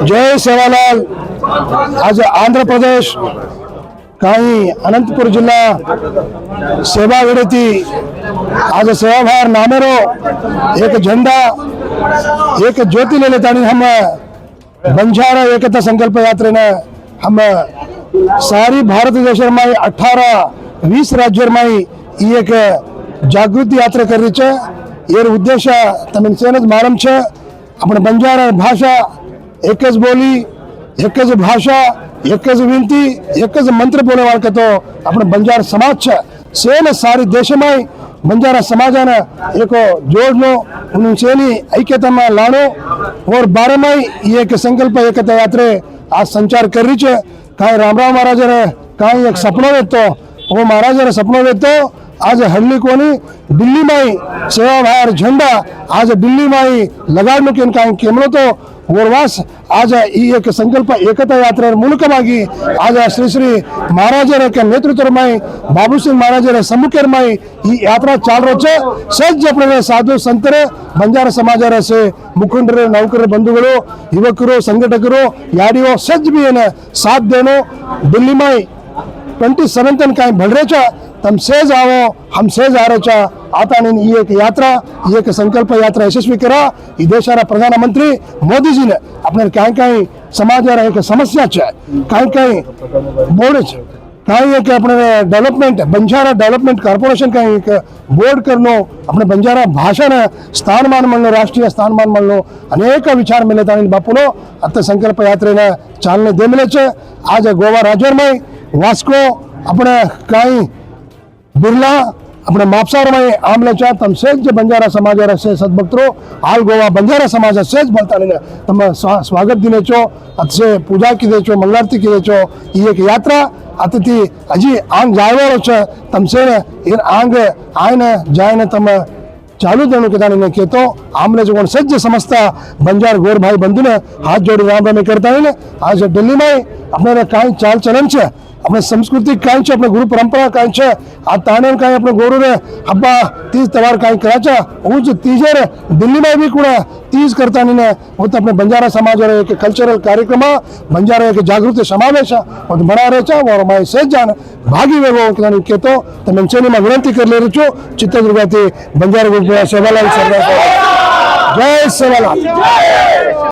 जय सेवालाल। आज आंध्र प्रदेश काही अनंतपुर जिल्हा सेवा वेळेती आज सेवाभार नामेरो एक झंडा एक ज्योति लेले ताणी हम बंजारा एकता संकल्प यात्रे ने हम सारी भारत देश में 18-20 राज्य में एक जागृति यात्रा कर रही है। ये उद्देश्य तमिल से मालूम है। अपने बंजारा भाषा एक बोली एक भाषा एक विनती एक मंत्र बोले वाले तो अपने बंजारा समाज है सेन सारी देश में बंजारा समाजाने एक जोड़नो उनसे ऐक्यता में लानो और बारे में एक संकल्प एकता यात्रा आज संचार कर रही है। कहीं रामराव महाराज ने कहीं एक सपनों वेतो वो महाराज ने सपनों वेतो आज हल्ली कोनी दिल्ली में सेवाभार झंडा आज दिल्ली में लगाड़ने के कहीं केमलो तो वरवास आज एक संकल्प एकता यात्रा मूलक आज श्री श्री महाराज के नेतृत्व में बाबू सिंह महाराज सम्मुखेर में यात्रा चाल रो छे। सज्ज अपने साधु संतरे बंजारा समाज से मुखंडरे नौकर बंधुगळु युवकರು संगठकರು याडियो सज्ज भी है साथ देनो दिल्ली में 27 कहीं बढ़ रहे तम सेज आओ हम सेज आ रहे आता नहीं एक यात्रा एक संकल्प यात्रा यशस्वी करा। ये देशारा प्रधानमंत्री मोदी जी ने अपने कहीं कहीं समाज एक समस्या है कहीं कहीं बोर्ड कहीं एक अपने डेवलपमेंट बंजारा डेवलपमेंट कॉर्पोरेशन का एक बोर्ड करनो अपने बंजारा भाषा ने स्थानमान मळनो राष्ट्रीय स्थानमान मळनो अनेक विचार मिले बापूनो अत संकल्प यात्रे ने चालने दे मिले छे। आज गोवा राज्य में वास्को अपने कहीं बिरला अपने मापसार में आमले तम सेज बंजारा समाज से सद्भक्तरो हाल गोवा बंजारा समाज सेज बनता तम स्वागत दिने छो अतसे पूजा कीधे छो मंगलारती कीधे छो। ये एक यात्रा अतिथि हजी आंग जायवाळो छे तम से आंग आयने जायने तम चालू देनु के कहतो आमने जो सज्ज समझता बंजार गोर भाई बंधु ने हाथ जोड़ी राम राम करता है। आज दिल्ली में अपने कहीं चाल चलन है अपने संस्कृति कहीं अपने गुरु परंपरा कहीं आ ताने कहीं अपने गोरु ने हब्बा तीज त्यौहार कहीं कराचा उज तीजे दिल्ली में भी कूड़ा तीज करता नहीं ने वो तो अपने बंजारा समाज एक कल्चरल कार्यक्रम बंजारा एक जागृति समावेश और बना रहे और मैं सेज जान भागी वे कहतो तो मैं में विनंती कर ले रही छो चित्रदुर्गा थी बंजारा ग्रुप सेवालाल सरदार। जय सेवालाल।